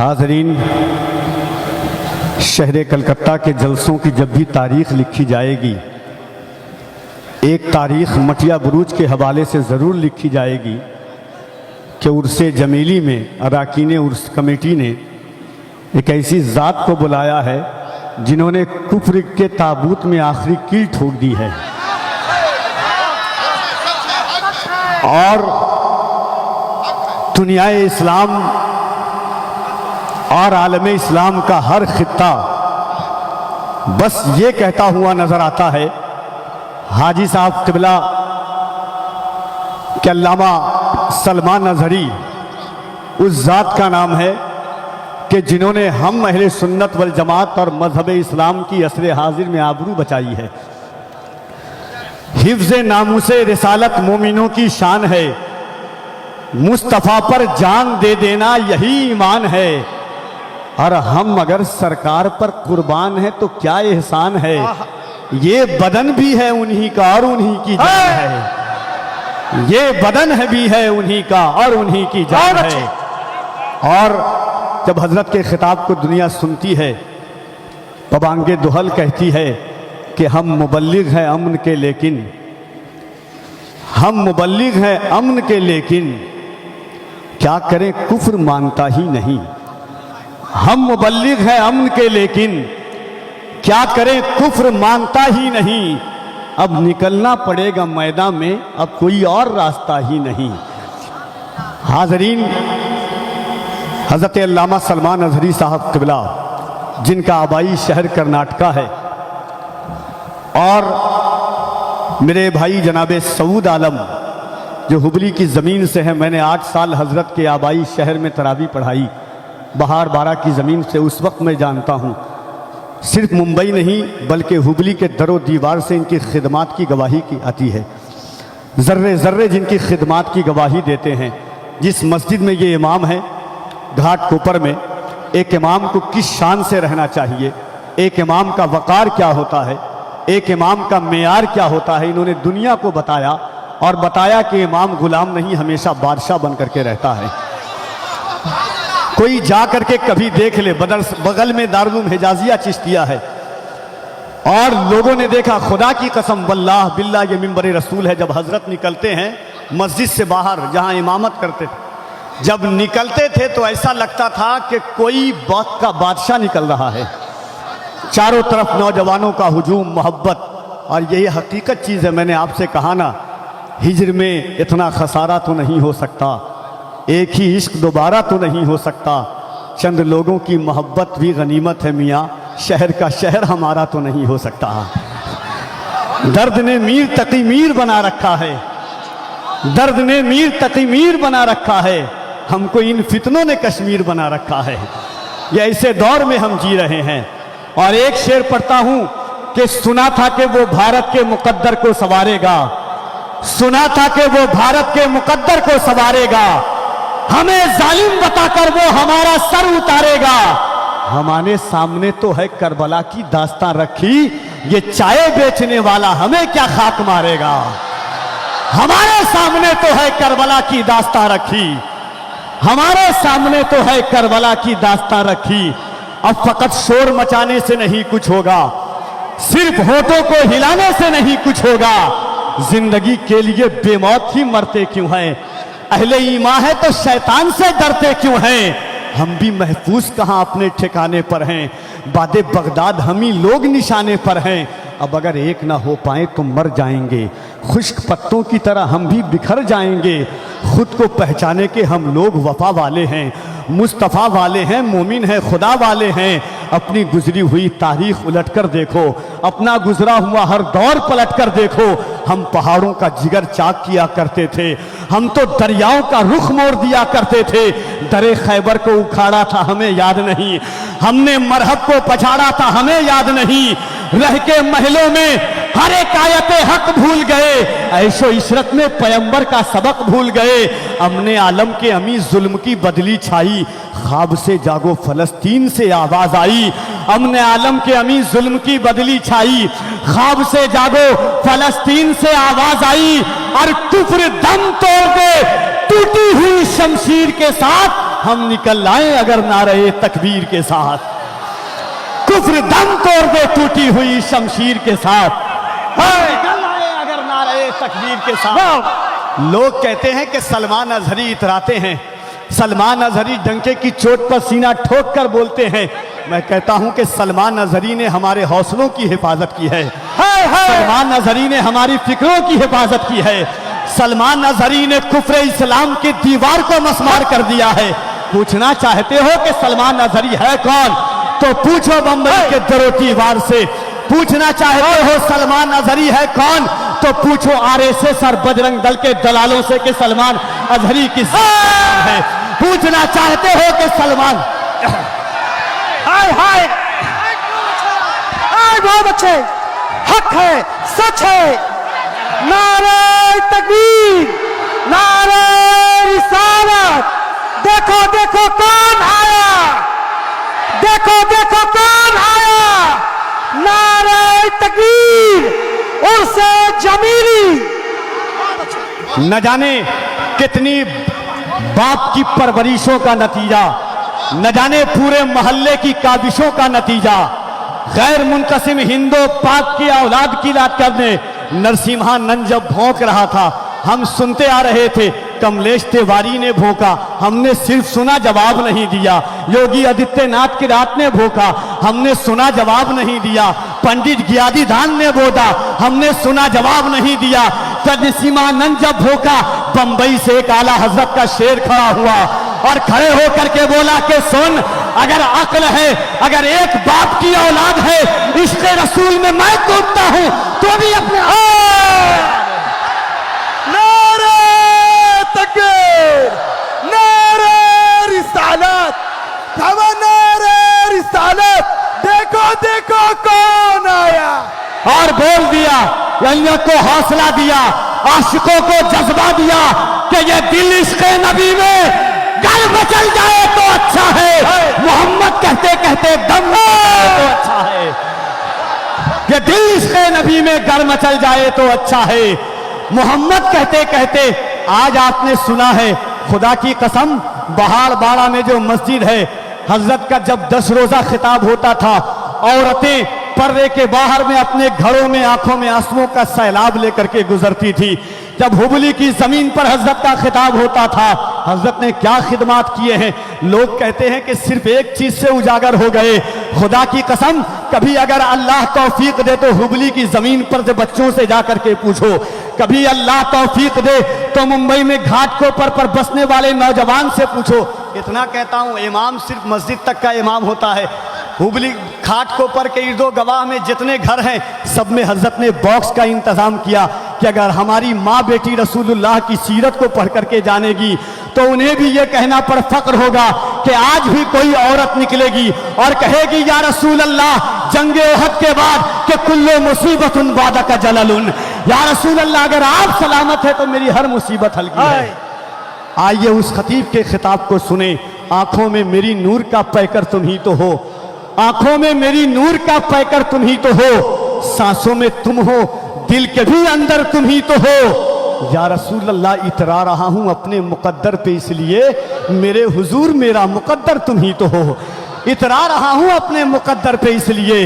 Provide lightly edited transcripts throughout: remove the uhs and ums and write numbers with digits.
हाज़रीन, शहर कलकत्ता के जलसों की जब भी तारीख़ लिखी जाएगी, एक तारीख़ मटिया बुरूज के हवाले से ज़रूर लिखी जाएगी कि उर्से जमीली में अरकान उर्स कमेटी ने एक ऐसी ज़ात को बुलाया है जिन्होंने कुफ्र के ताबूत में आखिरी कील ठोक दी है और दुनियाए इस्लाम और आलम इस्लाम का हर खित्ता बस ये कहता हुआ नज़र आता है, हाजी साहब क़िबला के अल्लामा सलमान अज़हरी उस ज़ात का नाम है कि जिन्होंने हम अहले सुन्नत वल जमात और मज़हब इस्लाम की असर हाजिर में आबरू बचाई है। हिफ्ज़ नामूसे रिसालत मोमिनों की शान है, मुस्तफ़ा पर जान दे देना यही ईमान है, और हम अगर सरकार पर कुर्बान है तो क्या एहसान है। ये बदन भी है उन्हीं का और उन्हीं की जान है, ये बदन है भी है उन्हीं का और उन्हीं की जान है। और जब हजरत के खिताब को दुनिया सुनती है, पबांगे दुहल कहती है कि हम मुबल्लिग हैं अमन के, लेकिन हम मुबल्लिग हैं अमन के, लेकिन क्या करें कुफ्र मानता ही नहीं। हम मुबल्लिग हैं अमन के, लेकिन क्या करें कुफ्र मानता ही नहीं। अब निकलना पड़ेगा मैदान में, अब कोई और रास्ता ही नहीं। हाज़रीन, हज़रत अल्लामा सलमान अज़हरी साहब क़िबला, जिनका आबाई शहर कर्नाटका है, और मेरे भाई जनाब सऊद आलम जो हुबली की ज़मीन से है, मैंने 8 साल हज़रत के आबाई शहर में तरावी पढ़ाई, बहार बारा की ज़मीन से। उस वक्त मैं जानता हूँ सिर्फ मुंबई नहीं बल्कि हुबली के दरो दीवार से इनकी खिदमात की गवाही की आती है। ज़र्रे ज़र्रे जिनकी खिदमात की गवाही देते हैं। जिस मस्जिद में ये इमाम है घाट कोपर में, एक इमाम को किस शान से रहना चाहिए, एक इमाम का वक़ार क्या होता है, एक इमाम का मेयार क्या होता है, इन्होंने दुनिया को बताया और बताया कि इमाम गुलाम नहीं, हमेशा बादशाह बन करके रहता है। कोई जा करके कभी देख ले, बगल में दारुल हिजाजिया चिश्तिया है, और लोगों ने देखा, खुदा की कसम वल्लाह बिल्लाह ये मिंबर रसूल है, जब हजरत निकलते हैं मस्जिद से बाहर जहां इमामत करते थे, जब निकलते थे तो ऐसा लगता था कि कोई वक्त का बादशाह निकल रहा है। चारों तरफ नौजवानों का हुजूम, मोहब्बत, और यही हकीकत चीज़ है। मैंने आपसे कहा ना, हिज्र में इतना खसारा तो नहीं हो सकता, एक ही इश्क दोबारा तो नहीं हो सकता, चंद लोगों की मोहब्बत भी गनीमत है मियाँ, शहर का शहर हमारा तो नहीं हो सकता। दर्द ने मीर तकी मीर बना रखा है, दर्द ने मीर तकी मीर बना रखा है, हमको इन फितनों ने कश्मीर बना रखा है। ये ऐसे दौर में हम जी रहे हैं। और एक शेर पढ़ता हूं कि सुना था कि वो भारत के मुकद्दर को संवारेगा, सुना था कि वो भारत के मुकद्दर को संवारेगा, हमें जालिम बताकर वो हमारा सर उतारेगा। हमारे सामने तो है करबला की दास्तां रखी, ये चाय बेचने वाला हमें क्या खाक मारेगा। हमारे सामने तो है करबला की दास्तां रखी, हमारे सामने तो है करबला की दास्तां रखी। अब फकत शोर मचाने से नहीं कुछ होगा, सिर्फ होठों को हिलाने से नहीं कुछ होगा। जिंदगी के लिए बेमौत ही मरते क्यों हैं, अहले ईमान है तो शैतान से डरते क्यों हैं। हम भी महफूज कहाँ अपने ठिकाने पर हैं, बादे बगदाद हम ही लोग निशाने पर हैं। अब अगर एक ना हो पाए तो मर जाएंगे, खुश्क पत्तों की तरह हम भी बिखर जाएंगे। खुद को पहचाने के हम लोग वफा वाले हैं, मुस्तफ़ा वाले हैं, मोमिन हैं, खुदा वाले हैं। अपनी गुजरी हुई तारीख उलट कर देखो, अपना गुजरा हुआ हर दौर पलट कर देखो। हम पहाड़ों का जिगर चाक किया करते थे, हम तो दरियाओं का रुख मोड़ दिया करते थे। दरे खैबर को उखाड़ा था हमें याद नहीं, हमने मरहब को पछाड़ा था हमें याद नहीं। रह के महलों में हर एक आयते हक भूल गए, ऐशो इशरत में पैगंबर का सबक भूल गए। अमने आलम के अमी जुल्म की बदली छाई, ख्वाब से जागो फलस्तीन से आवाज आई। अमने आलम के अमी जुल्म की बदली छाई, ख्वाब से जागो फलस्तीन से आवाज आई। और कुफ्र दम तोड़ दे टूटी हुई शमशीर के साथ हम निकल आए अगर नारे तकबीर के साथ, कुफ्र दम तोड़ दे टूटी हुई शमशीर के साथ, निकल आए अगर नारे तकबीर के साथ। लोग कहते हैं कि सलमान अजहरी इतराते हैं, सलमान अजहरी डंके की चोट पर सीना ठोक कर बोलते हैं। मैं कहता हूं कि सलमान अजहरी ने हमारे हौसलों की हिफाजत की है, सलमान अजहरी ने हमारी फिक्रों की हिफाजत की है, सलमान अजहरी ने कुफ्र इस्लाम की दीवार को मस्मार कर दिया है। पूछना चाहते हो कि सलमान अजहरी है कौन, तो पूछो बम्बई के दरोती वार से। पूछना चाहते हो सलमान अजहरी है कौन, तो पूछो आरएसएस और बजरंग दल के दलालों से कि सलमान अजहरी किस है। पूछना चाहते हो कि सलमान, हाय हाय हाय, बहुत अच्छे, हक है, सच है, नारे तकबीर, नारे रिसालत। देखो देखो कौन आया, देखो देखो कौन आया, नारे तकबीर, उर्से जमीली। न जाने कितनी बाप की परवरिशों का नतीजा, न जाने पूरे मोहल्ले की काबिशों का नतीजा, गैर मुनकसिम हिंदो पाक की औलाद की लात करने नरसिम्हानंद जब भौंक रहा था, हम सुनते आ रहे थे। कमलेश तिवारी ने भोंका, हमने सिर्फ सुना, जवाब नहीं दिया। योगी आदित्यनाथ की रात ने भोंका, हमने सुना, जवाब नहीं दिया। पंडित गियादी धान ने बोला, हमने सुना, जवाब नहीं दिया। नरसिम्हानंद जब भोंका, बंबई से एक आला हजरत का शेर खड़ा हुआ और खड़े होकर के बोला कि सुन, अगर अक्ल है, अगर एक बाप की औलाद है, इश्क़ रसूल में मैं कूदता हूं तो भी अपने नारे तकबीर, नारे रिसालत, नारे रिसालत। देखो देखो कौन आया, और बोल दिया, यलियों को हौसला दिया, आशिकों को जज्बा दिया कि ये दिल इश्क़ नबी में गर मचल जाए तो अच्छा है, मोहम्मद कहते कहते दम तो अच्छा है। कि दिल इश्क़ नबी में गर मचल जाए तो अच्छा है, मोहम्मद कहते कहते। आज आपने सुना है, खुदा की कसम, बहाड़ बाड़ा में जो मस्जिद है, हजरत का जब 10 रोजा खिताब होता था, औरतें पर्दे के बाहर में अपने घरों में आंखों में आंसुओं का सैलाब लेकर के गुजरती थी। जब हुबली की जमीन पर हजरत का खिताब होता था, हजरत ने क्या खिदमात किए हैं। लोग कहते हैं कि सिर्फ एक चीज से उजागर हो गए। खुदा की कसम, कभी अगर अल्लाह तौफीक दे तो हुबली की जमीन पर से बच्चों से जाकर के पूछो, कभी अल्लाह तौफीक दे तो मुंबई में घाटकोपर पर बसने वाले नौजवान से पूछो। इतना कहता हूं, इमाम सिर्फ मस्जिद तक का इमाम होता है। हुबली घाटकोपर के इर्दो गवाह में जितने घर हैं, सब में हजरत ने बॉक्स का इंतजाम किया कि अगर हमारी माँ बेटी रसूलुल्लाह की सीरत को पढ़ करके जानेगी तो उन्हें भी ये कहना पर फक्र होगा कि आज भी कोई औरत निकलेगी और कहेगी, या रसूल अल्लाह, जंगे ओहद के बाद कि कुल्लो मुसीबतुन बादा का जललुन, या रसूल अल्लाह, अगर आप सलामत है तो मेरी हर मुसीबत हल्की है। आइए उस खतीब के खिताब को सुने। आंखों में मेरी नूर का पैकर तुम ही तो हो, आंखों में मेरी नूर का पैकर तुम ही तो हो, सांसों में तुम हो, दिल के भी अंदर तुम ही तो हो। या रसूल अल्लाह, इतरा रहा हूं अपने मुकद्दर पे, इसलिए मेरे हुजूर मेरा मुकद्दर तुम ही तो हो। इतरा रहा हूं अपने मुकद्दर पे, इसलिए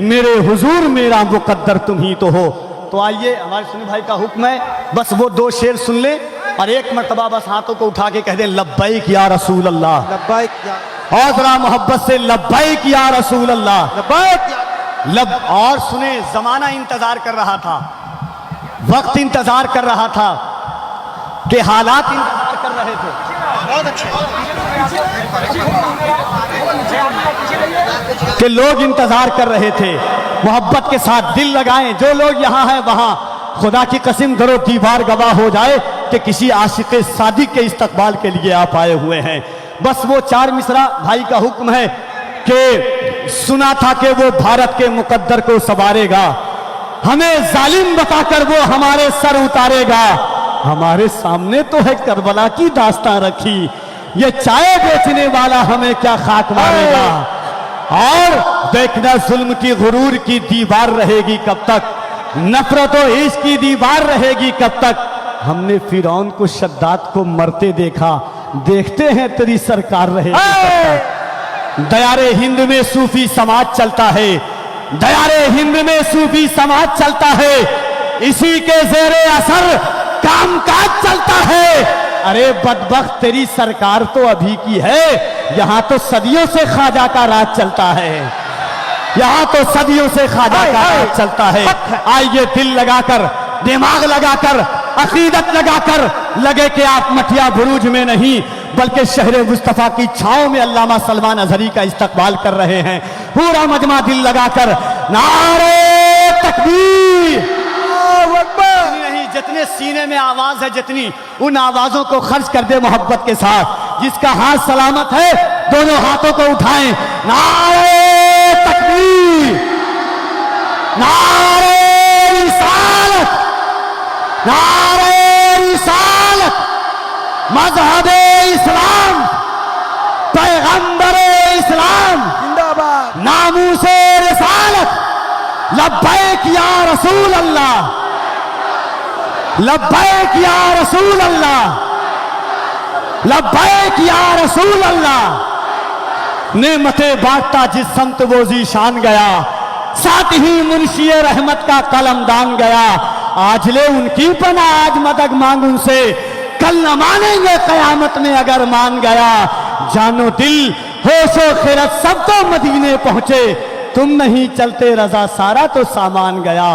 मेरे हुजूर मेरा मुकद्दर तुम ही तो हो। तो आइए, हमारे सुनी भाई का हुक्म है, बस वो 2 शेर सुन ले और एक मर्तबा बस हाथों को उठा के कह दे, लब्बैक या रसूल अल्लाह, लब्बैक या, और जरा मोहब्बत से लब्बैक या रसूल अल्लाह, लब्बैक या। और सुने, जमाना इंतजार कर रहा था, वक्त इंतजार कर रहा था, कि हालात इंतजार कर रहे थे। बहुत अच्छे, कि लोग इंतजार कर रहे थे। मोहब्बत के साथ दिल लगाएं, जो लोग यहाँ हैं वहां, खुदा की कसम करो दीवार गवाह हो जाए कि किसी आशिक सादिक के इस्तकबाल के लिए आप आए हुए हैं। बस वो 4 मिसरा भाई का हुक्म है कि सुना था कि वो भारत के मुकद्दर को संवारेगा, हमें जालिम बताकर वो हमारे सर उतारेगा। हमारे सामने तो है करबला की दास्तां रखी, ये चाय बेचने वाला हमें क्या खाक मारेगा। और देखना जुल्म की गुरूर की दीवार रहेगी कब तक, नफरत और इश्क की दीवार रहेगी कब तक। हमने फिरौन को शद्दाद को मरते देखा, देखते हैं तेरी सरकार रहे। दयारे हिंद में सूफी समाज चलता है, दयारे हिंद में सूफी समाज चलता है, इसी के जेरे असर कामकाज चलता है। अरे बदबख्त तेरी सरकार तो अभी की है, यहाँ तो सदियों से ख्वाजा का राज चलता है, यहाँ तो सदियों से ख्वाजा का राज चलता है। आइए दिल लगाकर, दिमाग लगाकर, अकीदत लगाकर, लगे कि आप मटिया बुरूज में नहीं बल्कि शहर मुस्तफा की छांव में अल्लामा सलमान अजहरी का इस्तकबाल कर रहे हैं। पूरा मजमा दिल लगाकर नारे तकबीर, अल्लाहु अकबर। नहीं जितने सीने में आवाज है, जितनी उन आवाजों को खर्च कर दे मोहब्बत के साथ। जिसका हाथ सलामत है दोनों हाथों को उठाएं। नारे तकबीर, नारे रिसालत, नारे रिसालत, मजहबे इस्लाम, पैगंबरे इस्लाम, जिंदाबाद। नामूसे रिसालत, लब्बैक या रसूल अल्लाह, लब्बैक या रसूल अल्लाह, लब्बैक या रसूल अल्लाह। नेमते बांटता जिस संत वो जीशान गया, साथ ही मुंशी रहमत का कलम दान गया। आज ले उनकी पना, आज मदद मांग उनसे, कल न मानेंगे कयामत में अगर मान गया। जानो दिल होशो खिरत सब तो मदीने पहुंचे, तुम नहीं चलते रजा सारा तो सामान गया।